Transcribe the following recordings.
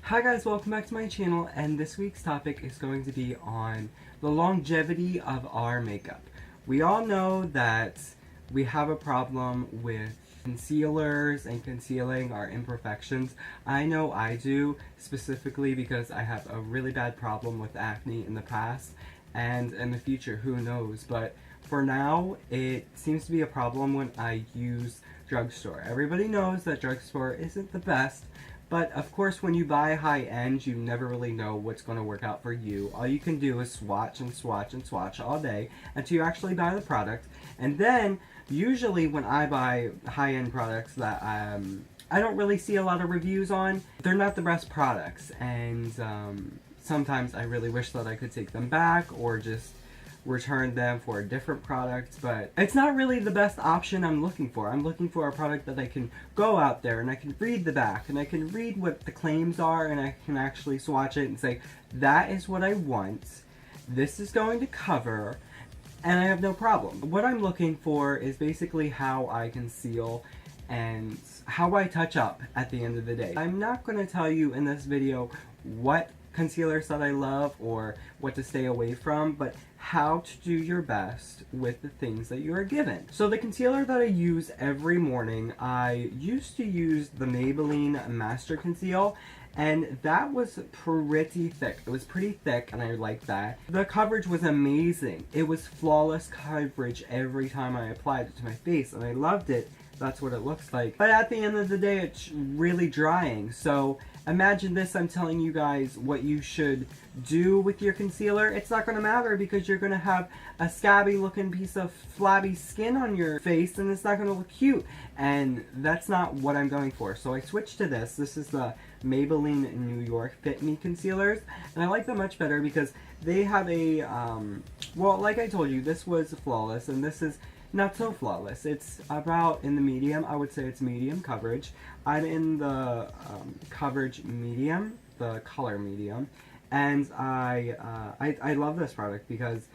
Hi guys, welcome back to my channel, and this week's topic is going to be on the longevity of our makeup. We all know that we have a problem with concealers and concealing our imperfections. I know I do, specifically because I have a really bad problem with acne in the past, and in the future, who knows, but for now, it seems to be a problem when I use drugstore. Everybody knows that drugstore isn't the best, but of course when you buy high-end, you never really know what's going to work out for you. All you can do is swatch and swatch and swatch all day until you actually buy the product. And then, usually when I buy high-end products that I don't really see a lot of reviews on, they're not the best products. And sometimes I really wish that I could take them back or just return them for a different product, but it's not really the best option I'm looking for. I'm looking for a product that I can go out there and I can read the back and I can read what the claims are and I can actually swatch it and say, that is what I want, this is going to cover, and I have no problem. What I'm looking for is basically how I conceal and how I touch up at the end of the day. I'm not going to tell you in this video what concealers that I love or what to stay away from, but how to do your best with the things that you are given. So the concealer that I use every morning, I used to use the Maybelline Master Conceal, and that was pretty thick. It was pretty thick and I liked that. The coverage was amazing. It was flawless coverage every time I applied it to my face and I loved it. That's what it looks like. But at the end of the day, it's really drying. So imagine this, I'm telling you guys what you should do with your concealer. It's not going to matter because you're going to have a scabby looking piece of flabby skin on your face and it's not going to look cute. And that's not what I'm going for. So I switched to this. This is the Maybelline New York Fit Me concealers. And I like them much better because they have a, well, like I told you, this was flawless and this is not so flawless. It's about in the medium. I would say it's medium coverage. I'm in the coverage medium, the color medium, and I love this product because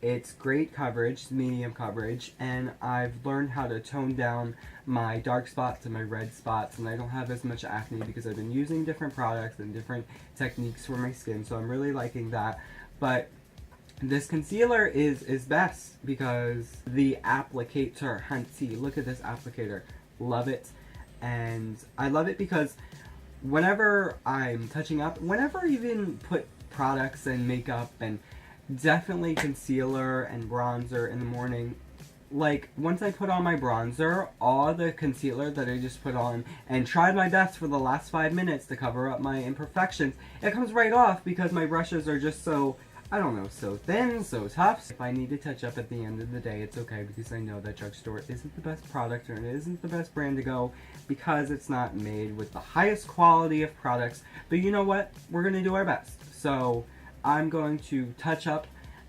it's great coverage, medium coverage, and I've learned how to tone down my dark spots and my red spots, and I don't have as much acne because I've been using different products and different techniques for my skin, so I'm really liking that. But this concealer is best because the applicator, hunty, look at this applicator, love it. And I love it because whenever I'm touching up, whenever I even put products and makeup and definitely concealer and bronzer in the morning, like once I put on my bronzer, all the concealer that I just put on and tried my best for the last 5 minutes to cover up my imperfections, it comes right off because my brushes are just so, I don't know, so thin, so tough. If I need to touch up at the end of the day, it's okay because I know that drugstore isn't the best product or it isn't the best brand to go because it's not made with the highest quality of products. But you know what? We're going to do our best. So I'm going to touch up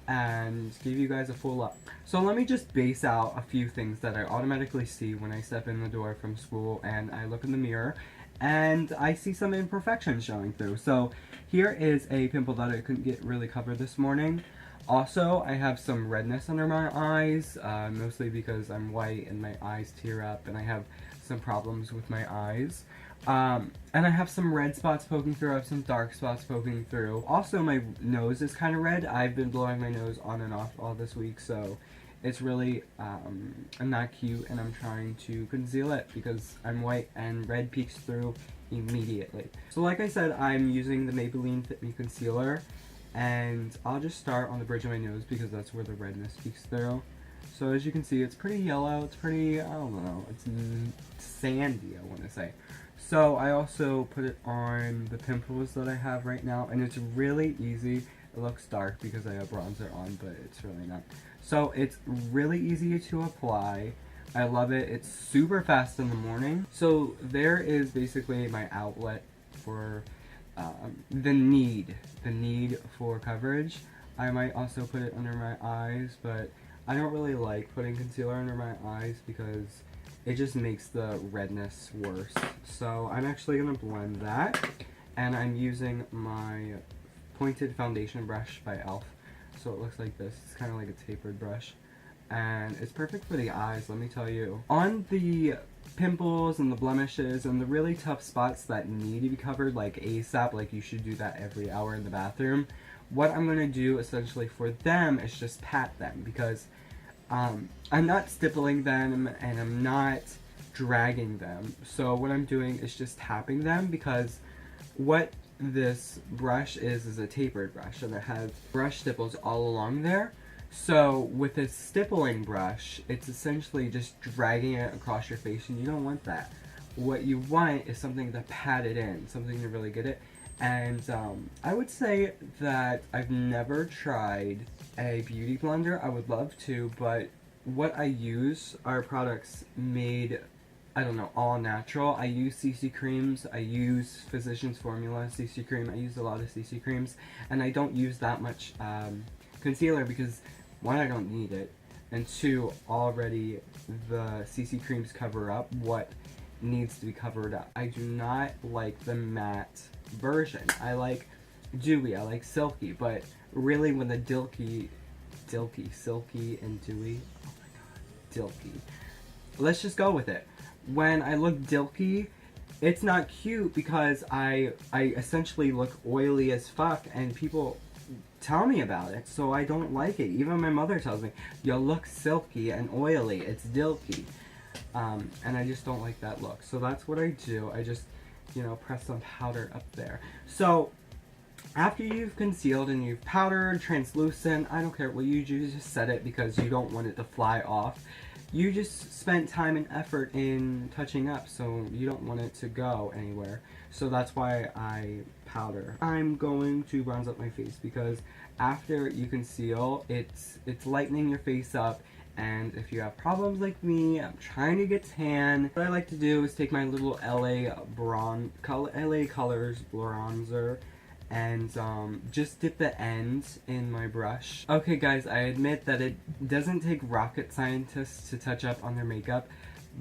and give you guys a full look. So let me just base out a few things that I automatically see when I step in the door from school and I look in the mirror and I see some imperfections showing through. So here is a pimple that I couldn't get really covered this morning. Also, I have some redness under my eyes, mostly because I'm white and my eyes tear up and I have some problems with my eyes. And I have some red spots poking through, I have some dark spots poking through. Also, my nose is kind of red. I've been blowing my nose on and off all this week, so it's really not cute, and I'm trying to conceal it because I'm white and red peeks through immediately. So like I said, I'm using the Maybelline Fit Me Concealer, and I'll just start on the bridge of my nose because that's where the redness peeks through. So as you can see, it's pretty yellow, it's pretty, I don't know, it's sandy, I want to say. So I also put it on the pimples that I have right now, and it's really easy. It looks dark because I have bronzer on, but it's really not. So it's really easy to apply. I love it. It's super fast in the morning. So there is basically my outlet for the need for coverage. I might also put it under my eyes, but I don't really like putting concealer under my eyes because it just makes the redness worse. So I'm actually going to blend that, and I'm using my pointed foundation brush by e.l.f. So it looks like this. It's kind of like a tapered brush. and it's perfect for the eyes, let me tell you. On the pimples and the blemishes and the really tough spots that need to be covered like ASAP, like you should do that every hour in the bathroom, what I'm going to do essentially for them is just pat them, because I'm not stippling them and I'm not dragging them. So what I'm doing is just tapping them, because what this brush is a tapered brush, and it has brush stipples all along there. So with a stippling brush, it's essentially just dragging it across your face, and you don't want that. What you want is something to pat it in, something to really get it. And I would say that I've never tried a beauty blender. I would love to, but what I use are products made, I don't know, all natural. I use CC creams, I use Physicians Formula CC cream, I use a lot of CC creams, and I don't use that much concealer because, one, I don't need it, and two, already the CC creams cover up what needs to be covered up. I do not like the matte version. I like dewy, I like silky, but really when the silky and dewy, oh my god, dilky. Let's just go with it. When I look dilky, it's not cute because I essentially look oily as fuck, and people tell me about it, so I don't like it. Even my mother tells me, you look silky and oily, it's dilky. And I just don't like that look. So that's what I do. I just, you know, press some powder up there. So after you've concealed and you've powdered, translucent, I don't care what you do, just set it because you don't want it to fly off. You just spent time and effort in touching up, so you don't want it to go anywhere. So that's why I powder. I'm going to bronze up my face because after you conceal, it's lightening your face up. And if you have problems like me, I'm trying to get tan, what I like to do is take my little LA Colors bronzer and just dip the ends in my brush. Okay guys, I admit that it doesn't take rocket scientists to touch up on their makeup,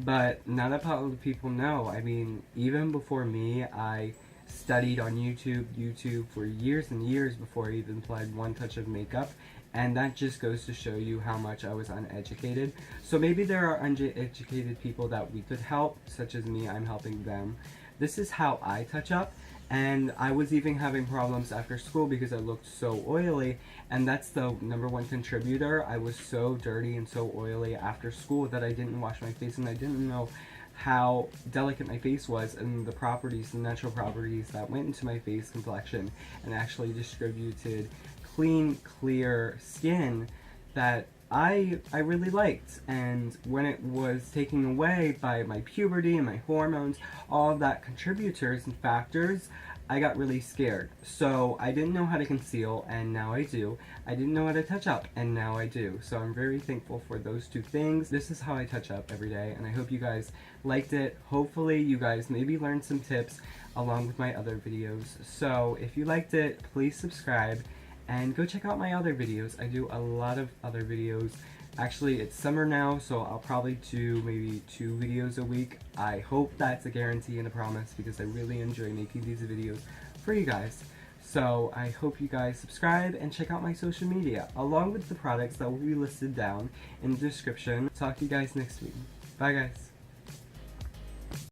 but not a lot of people know. I mean, even before me, I studied on YouTube for years and years before I even applied one touch of makeup. And that just goes to show you how much I was uneducated. So maybe there are uneducated people that we could help, such as me, I'm helping them. This is how I touch up, and I was even having problems after school because I looked so oily, and that's the #1 contributor. I was so dirty and so oily after school that I didn't wash my face, and I didn't know how delicate my face was and the properties, the natural properties that went into my face complexion and actually distributed clean, clear skin that I really liked. And when it was taken away by my puberty and my hormones, all of that contributors and factors, I got really scared. So I didn't know how to conceal, and now I do. I didn't know how to touch up, and now I do. So I'm very thankful for those two things. This is how I touch up every day, and I hope you guys liked it. Hopefully you guys maybe learned some tips along with my other videos. So if you liked it, please subscribe. And go check out my other videos. I do a lot of other videos. Actually, it's summer now, so I'll probably do maybe 2 videos a week. I hope that's a guarantee and a promise because I really enjoy making these videos for you guys. So I hope you guys subscribe and check out my social media, along with the products that will be listed down in the description. Talk to you guys next week. Bye guys.